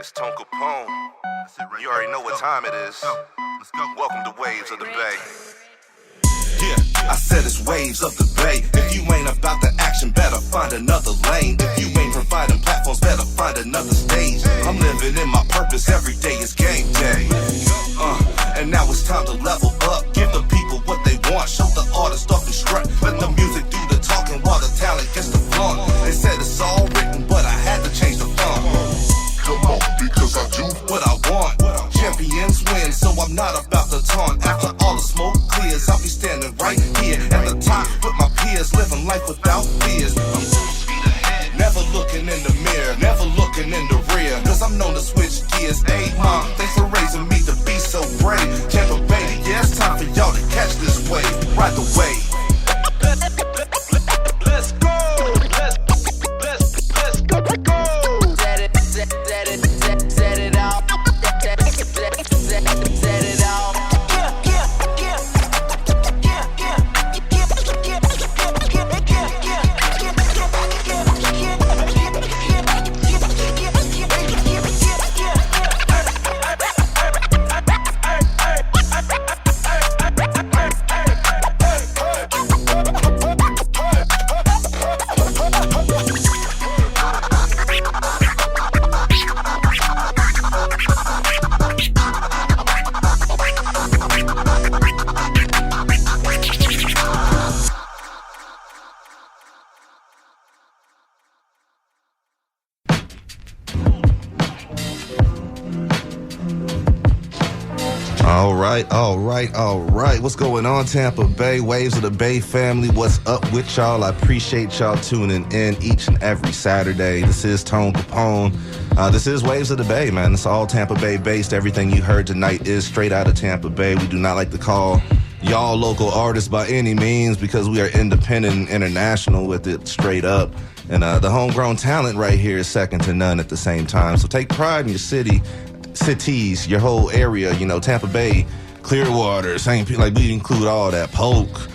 It's Tone Capone. You already know what time it is. Let's go. Welcome to Waves of the Bay. Yeah, I said it's Waves of the Bay. If you ain't about the action, better find another lane. If you ain't providing platforms, better find another stage. I'm living in my purpose, every day is game day. And now it's time to level up. Give the people what they want, show the artist off and strut. Let the music do the talking while the talent gets the fun. They said it's all written, but I had to change the fun. Come on, because I do what I want. Champions win, so I'm not about to taunt. After all the smoke clears, I'll be standing right here at the top with my peers, living life without fears. I'm full speed ahead, never looking in the mirror, never looking in the rear, cause I'm known to switch gears. Hey mom, thanks for raising me to be so brave. Tampa Bay, yeah, it's time for y'all to catch this wave. Ride the wave. Let's go. Let's go. Set it out. Set it out. All right. What's going on, Tampa Bay? Waves of the Bay family, what's up with y'all? I appreciate y'all tuning in each and every Saturday. This is Tone Capone. This is Waves of the Bay, man. It's all Tampa Bay based. Everything you heard tonight is straight out of Tampa Bay. We do not like to call y'all local artists by any means because we are independent and international with it straight up. And the homegrown talent right here is second to none at the same time. So take pride in your cities, your whole area, Tampa Bay, Clearwater, St. Pete, like we include all that, Polk,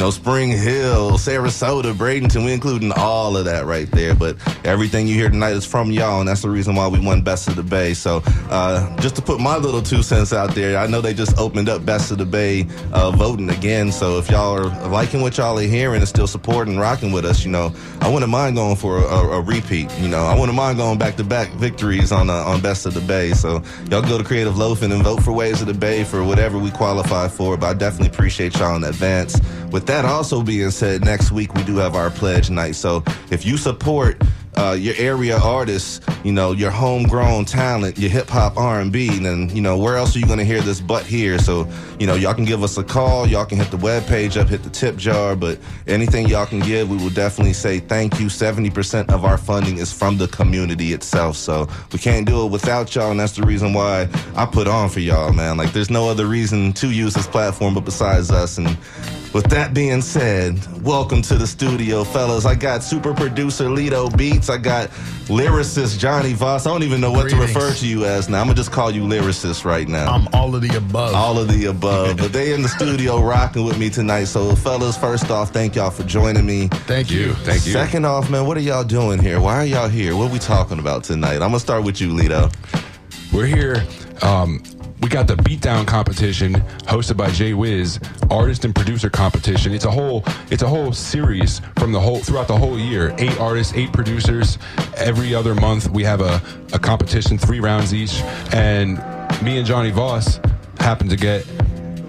Spring Hill, Sarasota, Bradenton, we including all of that right there. But everything you hear tonight is from y'all, and that's the reason why we won Best of the Bay. So just to put my little 2 cents out there, I know they just opened up Best of the Bay voting again. So if y'all are liking what y'all are hearing and still supporting and rocking with us, I wouldn't mind going for a repeat. I wouldn't mind going back-to-back victories on Best of the Bay. So y'all go to Creative Loafing and vote for Waves of the Bay for whatever we qualify for. But I definitely appreciate y'all in advance. With that also being said, next week we do have our pledge night. So if you support your area artists, your homegrown talent, your hip hop R&B, then, where else are you going to hear this but here? So, y'all can give us a call. Y'all can hit the webpage up, hit the tip jar. But anything y'all can give, we will definitely say thank you. 70% of our funding is from the community itself. So we can't do it without y'all. And that's the reason why I put on for y'all, man. Like, there's no other reason to use this platform but besides us. And with that being said, welcome to the studio, fellas. I got super producer Leto Beats. I got lyricist Johnny Voss. I don't even know what to refer to you as now. I'm going to just call you lyricist right now. I'm all of the above. All of the above. But they in the studio rocking with me tonight. So, fellas, first off, thank y'all for joining me. Thank you. Thank you. Second off, man, what are y'all doing here? Why are y'all here? What are we talking about tonight? I'm going to start with you, Leto. We're here. We got the Beatdown competition hosted by Jay Wiz, artist and producer competition. It's a whole series throughout the whole year. 8 artists, 8 producers. Every other month we have a competition, 3 rounds each. And me and Johnny Voss happened to get.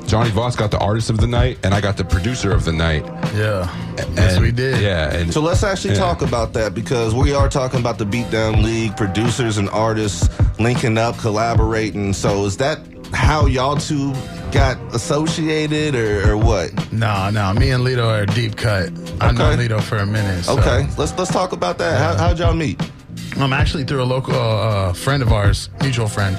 Johnny Voss got the artist of the night, and I got the producer of the night. Yeah, yes, we did. Yeah, so let's actually talk about that, because we are talking about the Beatdown League, producers and artists linking up, collaborating. So is that how y'all two got associated, or what? No, me and Leto are deep cut. I know Leto for a minute. So. Okay, let's talk about that. How'd y'all meet? I'm actually through a local friend of ours, mutual friend.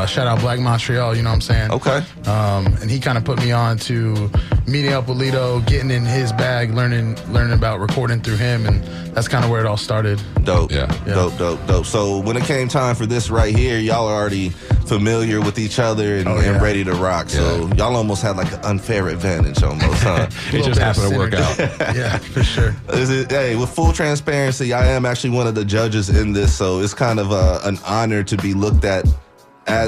Shout out Black Montreal, you know what I'm saying? Okay. And he kind of put me on to meeting up with Leto, getting in his bag, learning about recording through him, and that's kind of where it all started. Dope. Yeah. Dope. So when it came time for this right here, y'all are already familiar with each other and ready to rock. So y'all almost had like an unfair advantage almost, huh? It just happened to work out. Yeah, for sure. Hey, with full transparency, I am actually one of the judges in this, so it's kind of an honor to be looked at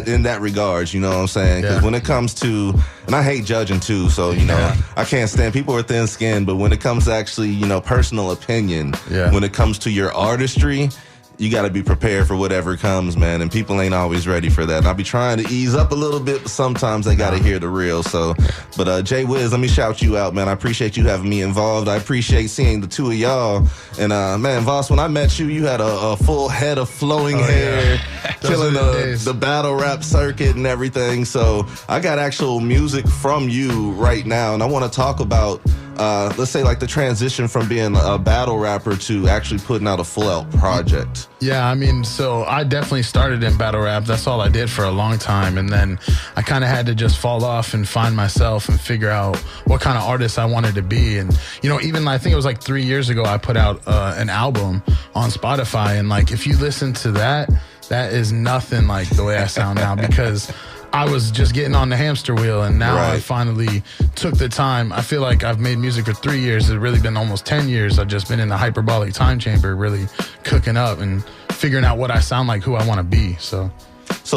in that regards, you know what I'm saying? Because when it comes to, and I hate judging too, so, you know, I can't stand, people are thin-skinned, but when it comes to actually, you know, personal opinion, when it comes to your artistry, you got to be prepared for whatever comes, man, and people ain't always ready for that. And I'll be trying to ease up a little bit, but sometimes they got to hear the real. So, but Jay Wiz, let me shout you out, man. I appreciate you having me involved. I appreciate seeing the two of y'all. And man, Voss, when I met you, you had a full head of flowing hair, killing the battle rap circuit and everything. So I got actual music from you right now, and I want to talk about let's say like the transition from being a battle rapper to actually putting out a full-out project. Yeah, I mean, so I definitely started in battle rap. That's all I did for a long time. And then I kind of had to just fall off and find myself and figure out what kind of artist I wanted to be. And, you know, even I think it was like 3 years ago, I put out an album on Spotify. And like, if you listen to that, that is nothing like the way I sound now, because I was just getting on the hamster wheel, and now I finally took the time. I feel like I've made music for 3 years. It's really been almost 10 years. I've just been in the hyperbolic time chamber, really cooking up and figuring out what I sound like, who I want to be. So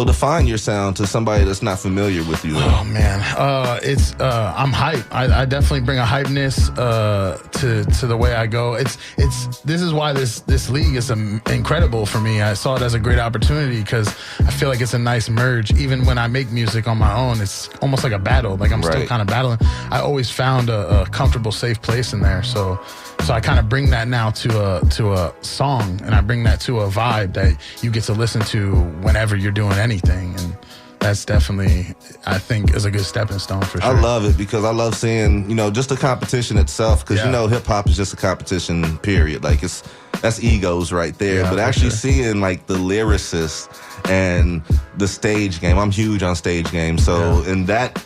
define your sound to somebody that's not familiar with you. Oh man, I'm hype. I definitely bring a hypeness to the way I go. This is why this league is incredible for me. I saw it as a great opportunity because I feel like it's a nice merge. Even when I make music on my own, it's almost like a battle. Like I'm still kind of battling. I always found a comfortable, safe place in there. So I kind of bring that now to a song, and I bring that to a vibe that you get to listen to whenever you're doing anything. And that's definitely, I think, is a good stepping stone for sure. I love it because I love seeing, you know, just the competition itself, because, you know, hip hop is just a competition, period. Like that's egos right there. But actually seeing like the lyricists and the stage game, I'm huge on stage games. So in that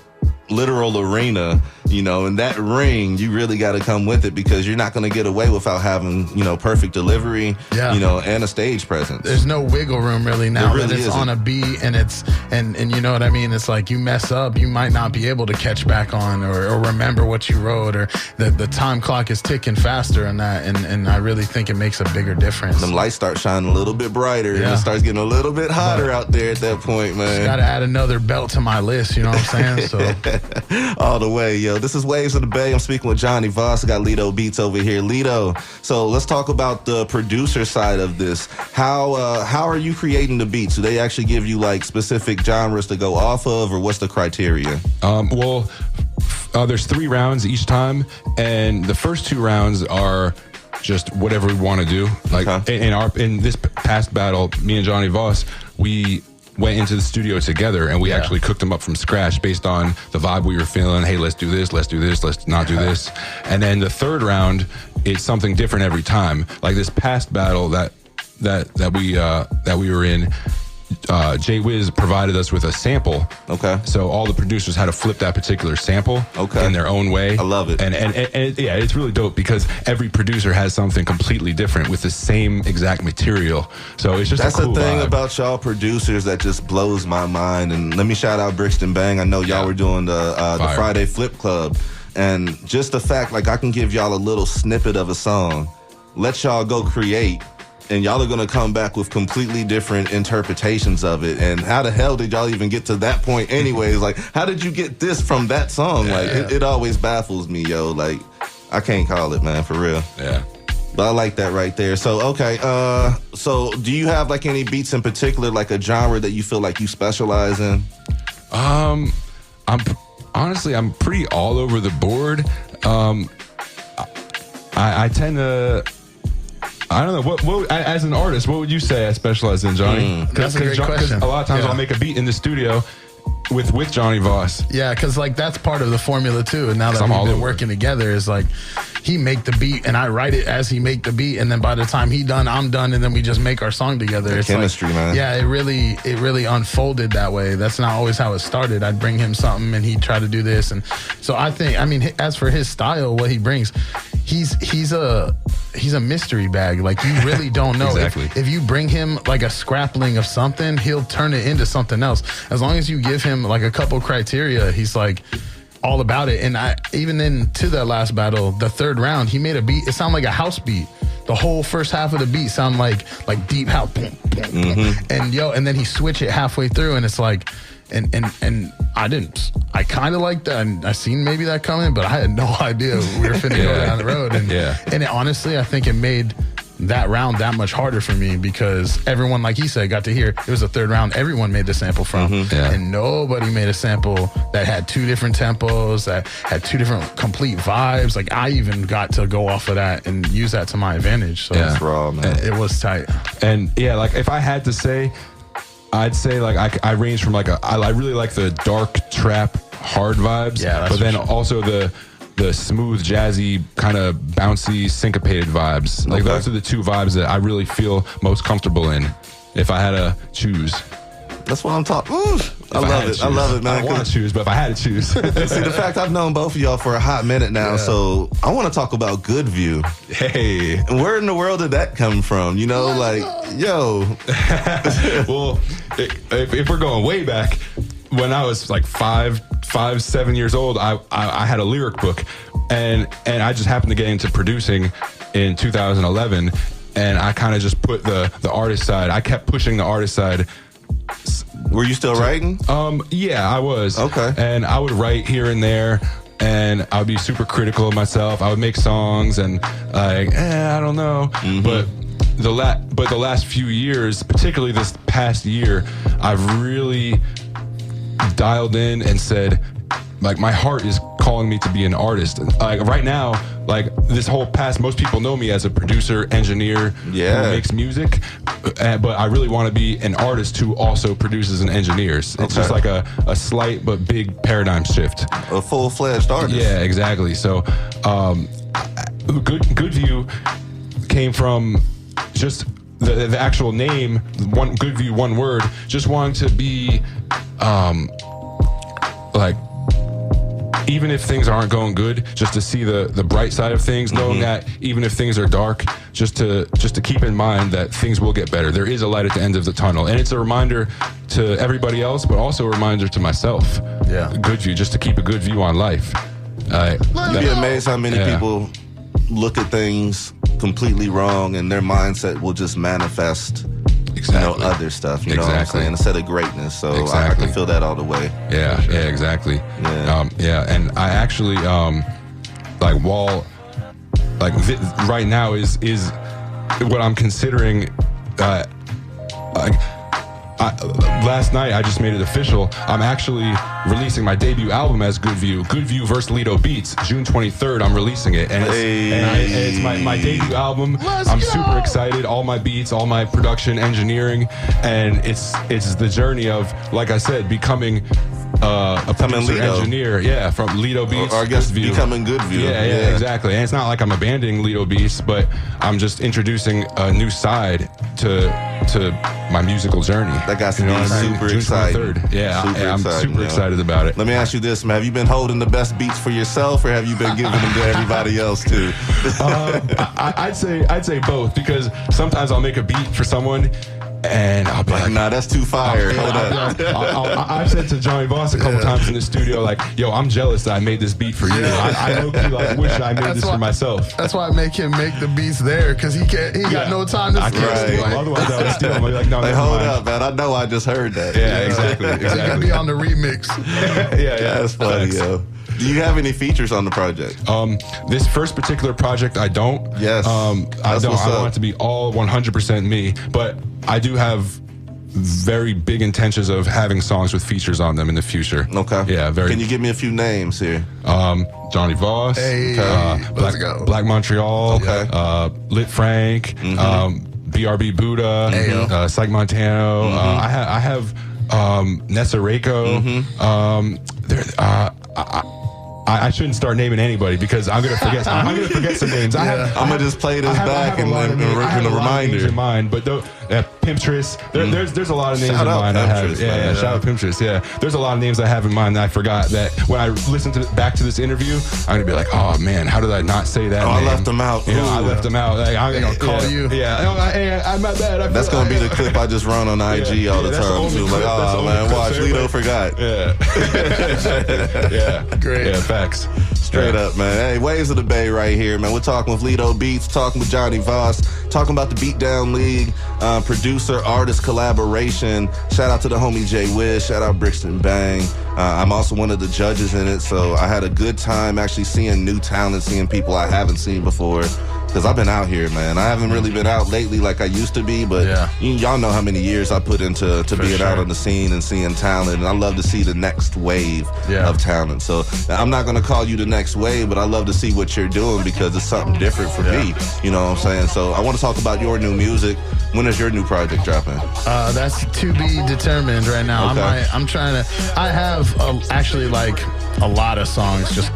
literal arena, you know, in that ring, you really got to come with it, because you're not going to get away without having, you know, perfect delivery, you know, and a stage presence. There's no wiggle room really now that it's on a beat, and it's and you know what I mean? It's like you mess up, you might not be able to catch back on or remember what you wrote, or the time clock is ticking faster on that, and I really think it makes a bigger difference. Them lights start shining a little bit brighter, and it starts getting a little bit hotter out there at that point, man. Got to add another belt to my list, you know what I'm saying? So all the way, yo. This is Waves of the Bay. I'm speaking with Johnny Voss. I got Leto Beats over here. Leto, so let's talk about the producer side of this. How are you creating the beats? Do they actually give you like specific genres to go off of, or what's the criteria? There's 3 rounds each time, and the first 2 rounds are just whatever we want to do. Like in this past battle, me and Johnny Voss, we went into the studio together, and we actually cooked them up from scratch based on the vibe we were feeling. Hey, let's do this, let's not do this. And then the 3rd round, it's something different every time. Like this past battle that we were in, Jay Wiz provided us with a sample. Okay. So all the producers had to flip that particular sample in their own way. I love it. And yeah, it's really dope because every producer has something completely different with the same exact material. So it's just that's a cool the thing vibe about y'all producers that just blows my mind. And let me shout out Brixton Bang. I know y'all were doing the Friday Flip Club. And just the fact, like, I can give y'all a little snippet of a song, let y'all go create, and y'all are going to come back with completely different interpretations of it. And how the hell did y'all even get to that point anyways? Like, how did you get this from that song? It always baffles me, yo. Like, I can't call it, man, for real. Yeah. But I like that right there. So, okay. So do you have, like, any beats in particular, like a genre that you feel like you specialize in? I'm pretty all over the board. I tend to... I don't know. What as an artist, what would you say I specialize in, Johnny? That's a great question. A lot of times I'll make a beat in the studio with Johnny Voss. Yeah, because like that's part of the formula too. And now that we've been working together, is like he make the beat and I write it as he make the beat, and then by the time he done, I'm done, and then we just make our song together. The it's chemistry, like, man. Yeah, it really unfolded that way. That's not always how it started. I'd bring him something and he'd try to do this, and so I mean, as for his style, what he brings, he's a mystery bag. Like, you really don't know. Exactly. If you bring him like a scrappling of something, he'll turn it into something else. As long as you give him like a couple criteria, he's like all about it. And even into that last battle, the third round, he made a beat. It sounded like a house beat. The whole first half of the beat sounded like deep house, boom, boom, boom. And then he switched it halfway through, and it's like, and I kind of liked that, and I seen maybe that coming, but I had no idea we were finna go down the road. And and honestly, I think it made that round that much harder for me, because everyone, like he said, got to hear it was the third round. Everyone made the sample from, and nobody made a sample that had two different tempos, that had two different complete vibes. Like, I even got to go off of that and use that to my advantage. So That's raw, man. it was tight. And yeah, like if I had to say, I'd say like I range from like I really like the dark trap hard vibes, but then also the smooth, jazzy, kind of bouncy, syncopated vibes. Like, those are the two vibes that I really feel most comfortable in, if I had to choose. That's what I'm talking. I love it, man. I don't want to choose, but if I had to choose. See, the fact I've known both of y'all for a hot minute now, so I want to talk about Good View. Hey. And where in the world did that come from? You know, like, yo. Well, if we're going way back, when I was like 7 years old, I had a lyric book, and I just happened to get into producing in 2011, and I kind of just put the artist side. I kept pushing the artist side. Were you still writing? Yeah, I was. Okay. And I would write here and there, and I would be super critical of myself. I would make songs and like, I don't know. But the last few years, particularly this past year, I've really dialed in and said, like, my heart is calling me to be an artist. Like, right now, like, this whole past, most people know me as a producer, engineer, who makes music, but I really want to be an artist who also produces and engineers. It's just like a slight but big paradigm shift. A full-fledged artist. Yeah, exactly. So Good View came from just the actual name, Good View, one word, just wanting to be like, even if things aren't going good, just to see the bright side of things, knowing that even if things are dark, just to keep in mind that things will get better. There is a light at the end of the tunnel, and it's a reminder to everybody else, but also a reminder to myself. Yeah, Good View, just to keep a good view on life. You'd be amazed how many people look at things completely wrong, and their mindset will just manifest other stuff, you know what I'm saying, instead of greatness. So I can feel that all the way. Yeah, exactly. And I actually like, while like right now is what I'm considering last night I just made it official. I'm actually releasing my debut album as Good View vs. Leto Beats. June 23rd, I'm releasing it, and it's my debut album. I'm super excited. All my beats, all my production, engineering, and it's the journey of, like I said, becoming a producer engineer, from Leto Beats, or I guess becoming Good View. Yeah, exactly. And it's not like I'm abandoning Leto Beats, but I'm just introducing a new side to my musical journey. That got to be super exciting. I'm super excited about it. Let me ask you this, man. Have you been holding the best beats for yourself, or have you been giving them to everybody else too? I'd say both, because sometimes I'll make a beat for someone and I'll be like, nah, that's too fire. Hold up. I've said to Johnny Voss a couple times in the studio, like, yo, I'm jealous that I made this beat for you. I low-key wish I made this for myself. That's why I make him make the beats there, because he got no time to steal. Otherwise I would steal him. I'd be like, no, hold up, man. I know I just heard that. Yeah, exactly. You gotta be on the remix. That's funny, yo. Do you have any features on the project? This first particular project, I don't. Yes. I don't want it to be all 100% me, but I do have very big intentions of having songs with features on them in the future. Okay. Yeah, very. Can you give me a few names here? Johnny Voss. Hey, let's go. Black Montreal. Okay. Lit Frank. BRB Buddha. Psych Montano. I have Nessa Reiko. I shouldn't start naming anybody because I'm gonna forget. I'm gonna forget some names. I'm gonna just play this back and a reminder in mind. But Pimptress, there's a lot of names in mind. Shout out Pimptress. Yeah, there's a lot of names I have in mind that I forgot. That when I listen back to this interview, I'm gonna be like, oh man, how did I not say that? I left them out. I left them out. Like, I'm gonna call you. Yeah, I'm my bad. That's gonna be the clip I just run on IG all the time too. Like, oh man, watch Leto forgot. Yeah. Yeah. Great. Yeah. Facts. Straight up, man. Hey, Waves of the Bay right here, man. We're talking with Leto Beats, talking with Johnny Voss, talking about the Beatdown League, producer-artist collaboration. Shout out to the homie Jay Wiz. Shout out Brixton Bang. I'm also one of the judges in it, so I had a good time actually seeing new talent, seeing people I haven't seen before. Because I've been out here, man. I haven't really been out lately like I used to be, but y'all know how many years I put into being out on the scene and seeing talent, and I love to see the next wave of talent. So I'm not going to call you the next wave, but I love to see what you're doing because it's something different for me. You know what I'm saying? So I want to talk about your new music. When is your new project dropping? That's to be determined right now. Okay. I'm trying to. I have actually like a lot of songs just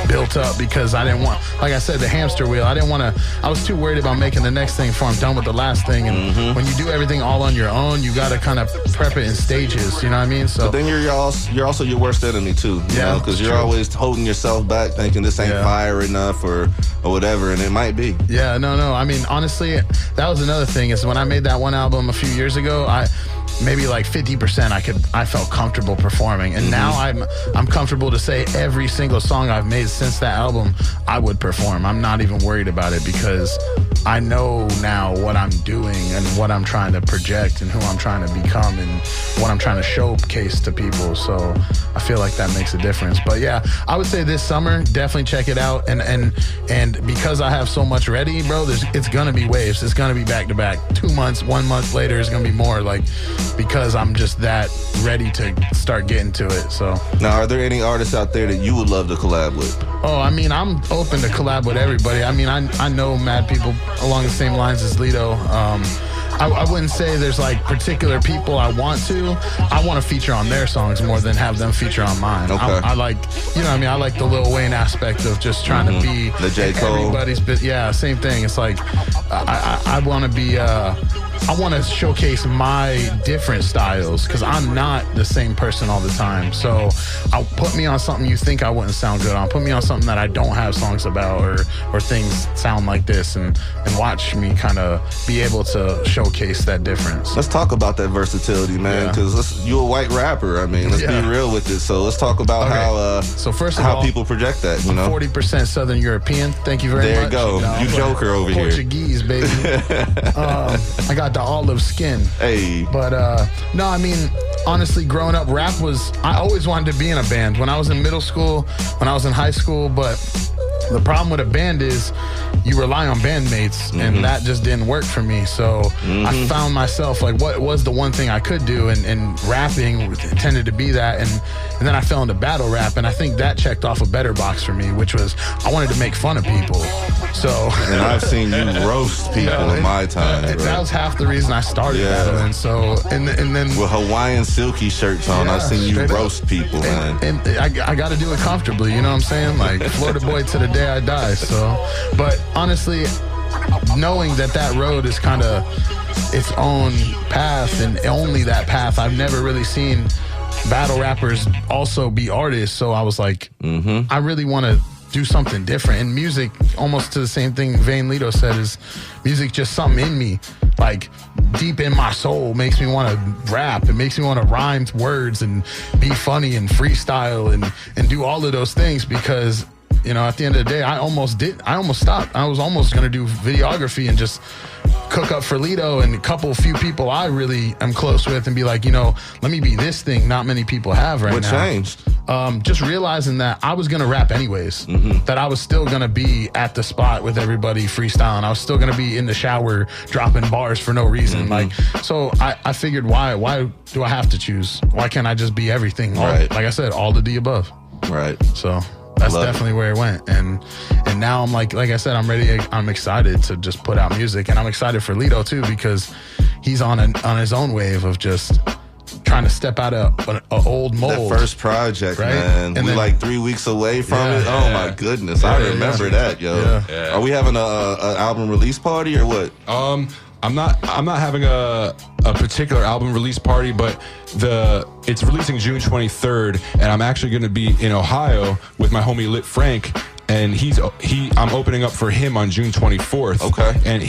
built up because I didn't want, like I said, the hamster wheel. I was too worried about making the next thing before I'm done with the last thing. And when you do everything all on your own, you got to kind of prep it in stages. You know what I mean? So but then you're also your worst enemy too. You know, because you're always holding yourself back, thinking this ain't fire enough or whatever, and it might be. Yeah, no. I mean, honestly, that was another thing is when I made that one album a few years ago, maybe like 50% I felt comfortable performing, and now I'm comfortable to say every single song I've made since that album I would perform. I'm not even worried about it because I know now what I'm doing and what I'm trying to project and who I'm trying to become and what I'm trying to showcase to people. So I feel like that makes a difference. But yeah, I would say this summer definitely check it out, and because I have so much ready, bro, it's gonna be waves. It's gonna be back to back. 2 months, 1 month later is gonna be more, like, because I'm just that ready to start getting to it. So now, are there any artists out there that you would love to collab with? Oh, I mean, I'm open to collab with everybody. I mean, I know mad people along the same lines as Leto. I wouldn't say there's like particular people I want to. I want to feature on their songs more than have them feature on mine. Okay. I like, you know what I mean? I like the Lil Wayne aspect of just trying to be the J. Cole. Everybody's, same thing. It's like, I want to be, I want to showcase my different styles because I'm not the same person all the time. So I'll put me on something you think I wouldn't sound good on. Put me on something that I don't have songs about or things sound like this and watch me kind of be able to showcase that difference. Let's talk about that versatility, man, because you're a white rapper. I mean, let's be real with it. So let's talk about how people project that, you know? 40% Southern European. Thank you very much. There you go. You joker over here. Portuguese, baby. I got the olive skin. Hey. But no, I mean, honestly, growing up, I always wanted to be in a band. When I was in middle school, when I was in high school, but the problem with a band is you rely on bandmates, and that just didn't work for me. So I found myself like, what was the one thing I could do? And rapping tended to be that. And then I fell into battle rap, and I think that checked off a better box for me, which was I wanted to make fun of people. So and I've seen you roast people in my time. That was half the reason I started battling. So and then with Hawaiian silky shirts on, I've seen you roast people, man. And I got to do it comfortably. You know what I'm saying? Like Florida boy to the day I die. So, but honestly, knowing that road is kind of its own path and only that path, I've never really seen battle rappers also be artists. So I was like, I really want to do something different. And music, almost to the same thing Vane Leto said, is music just something in me, like deep in my soul, makes me want to rap. It makes me want to rhyme words and be funny and freestyle and do all of those things because, you know, at the end of the day, I almost stopped. I was almost going to do videography and just cook up for Leto and a few people I really am close with and be like, you know, let me be this thing not many people have right now. What changed? Just realizing that I was going to rap anyways, that I was still going to be at the spot with everybody freestyling. I was still going to be in the shower dropping bars for no reason. Like, so I figured, why do I have to choose? Why can't I just be everything? Like I said, all of the above. Right. So that's definitely where it went. And now I'm like I said, I'm ready. I'm excited to just put out music, and I'm excited for Leto too because he's on his own wave of just trying to step out of an old mold. That first project, right? man. And we then, like 3 weeks away from it. Oh my goodness, I remember that, yo. Yeah. Are we having a album release party or what? I'm not having a particular album release party, but it's releasing June 23rd, and I'm actually going to be in Ohio with my homie Lit Frank, and I'm opening up for him on June 24th. Okay. And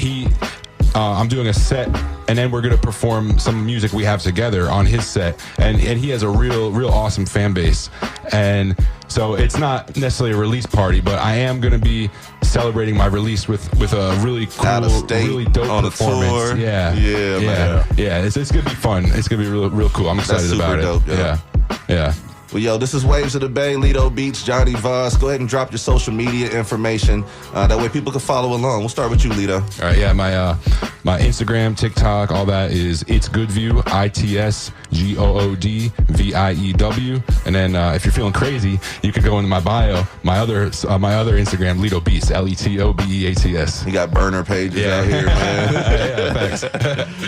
I'm doing a set, and then we're gonna perform some music we have together on his set, and he has a real awesome fan base, and so it's not necessarily a release party, but I am gonna be celebrating my release with a really cool, Out of state, really dope on a performance. tour. Yeah, man. Yeah. It's gonna be fun. It's gonna be real cool. I'm excited That's about super it. dope, Yeah. Well, yo, this is Waves of the Bay, Leto Beats, Johnny Voss. Go ahead and drop your social media information. That way people can follow along. We'll start with you, Leto. All right, yeah, my Instagram, TikTok, all that is It's Good View, ITSGOODVIEW. And then if you're feeling crazy, you could go into my bio, my other Instagram, Leto Beats, LETOBEATS. You got burner pages out here, man. Yeah, thanks.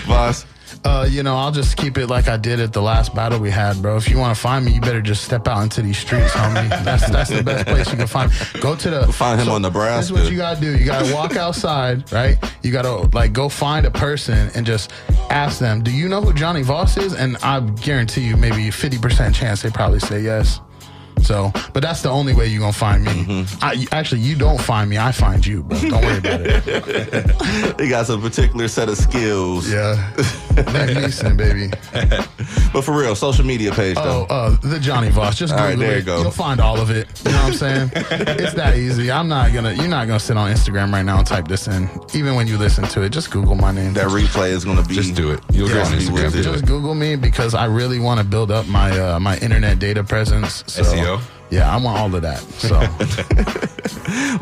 Voss. I'll just keep it like I did at the last battle we had, bro. If you want to find me, you better just step out into these streets, homie. That's the best place you can find me. Go to the... Find him on Nebraska. This is what you got to do. You got to walk outside, right? You got to, go find a person and just ask them, do you know who Johnny Voss is? And I guarantee you maybe 50% chance they probably say yes. So, but that's the only way you're going to find me. Actually, you don't find me. I find you, bro. Don't worry about it. He got some particular set of skills. Yeah. Mac Neeson, baby. But for real, social media page, though. The Johnny Voss. Just Google all right, there it. you go. You'll find all of it. You know what I'm saying? It's that easy. You're not going to sit on Instagram right now and type this in. Even when you listen to it, just Google my name. That replay is going to be... Just do it. You'll go on Instagram. Just Google me because I really want to build up my internet data presence. So, SEO? Yeah, I want all of that. So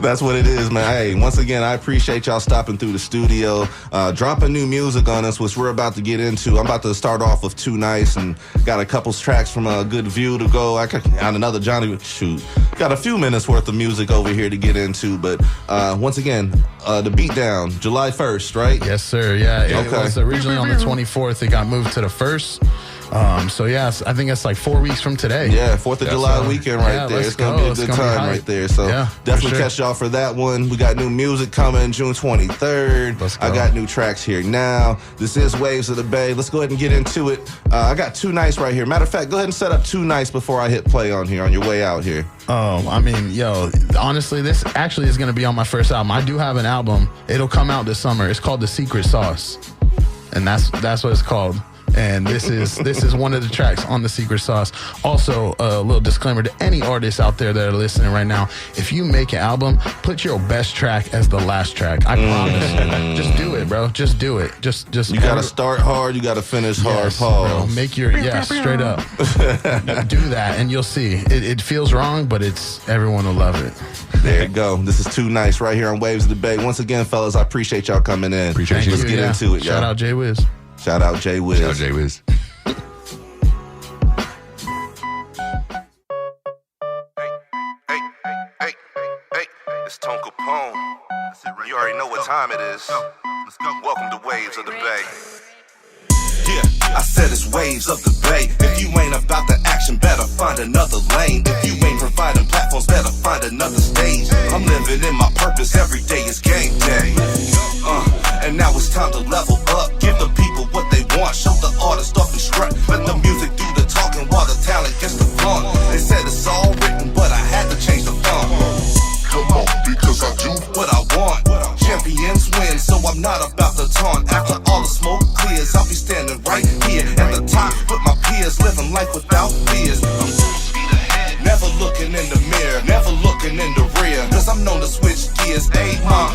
that's what it is, man. Hey, once again, I appreciate y'all stopping through the studio, dropping new music on us, which we're about to get into. I'm about to start off with Too Nice and got a couple tracks from a Good View to go. I got another Johnny. Shoot, got a few minutes worth of music over here to get into. But once again, the Beatdown, July 1st, right? Yes, sir. Yeah, it Okay. was originally on the 24th. It got moved to the 1st. So yeah, I think it's like 4 weeks from today. Yeah, 4th of July weekend right there. It's going to be a good time right there. So definitely catch y'all for that one. We got new music coming June 23rd. Let's go. I got new tracks here now. This is Waves of the Bay. Let's go ahead and get into it. I got Too Nice right here. Matter of fact, go ahead and set up Too Nice before I hit play on here on your way out here. Honestly, this actually is going to be on my first album. I do have an album. It'll come out this summer. It's called The Secret Sauce. And that's what it's called. And this is one of the tracks on The Secret Sauce. Also, a little disclaimer to any artists out there that are listening right now. If you make an album, put your best track as the last track. I promise you. Just do it, bro. Just do it. Just you got to start hard. You got to finish hard. Pause. Bro. Make your, straight up. Do that and you'll see. It feels wrong, but everyone will love it. There you go. This is Too Nice right here on Waves of the Bay. Once again, fellas, I appreciate y'all coming in. Appreciate you. Let's get into it, Shout y'all. out Jay Wiz. Shout out Jay Wiz. Shout out Jay Wiz. Hey, it's Tone Capone. You already know what time it is. Let's go. Welcome to Waves of the Bay. Yeah, I said it's Waves of the Bay. If you ain't about the action, better find another lane. If you ain't providing platforms, better find another stage. I'm living in my purpose, every day is game day. And now it's time to level up. Give the people what they want, show the artist off and strut. Let the music do the talking while the talent gets the fun. They said it's all written, but I had to change the font. Come on, because I do what I want. Champions win, so I'm not about to taunt. After all the smoke clears, I'll be standing right here at the top with my peers, living life without fears. I'm full speed ahead, never looking in the mirror, never looking in the rear, cause I'm known to switch gears. Hey, mom,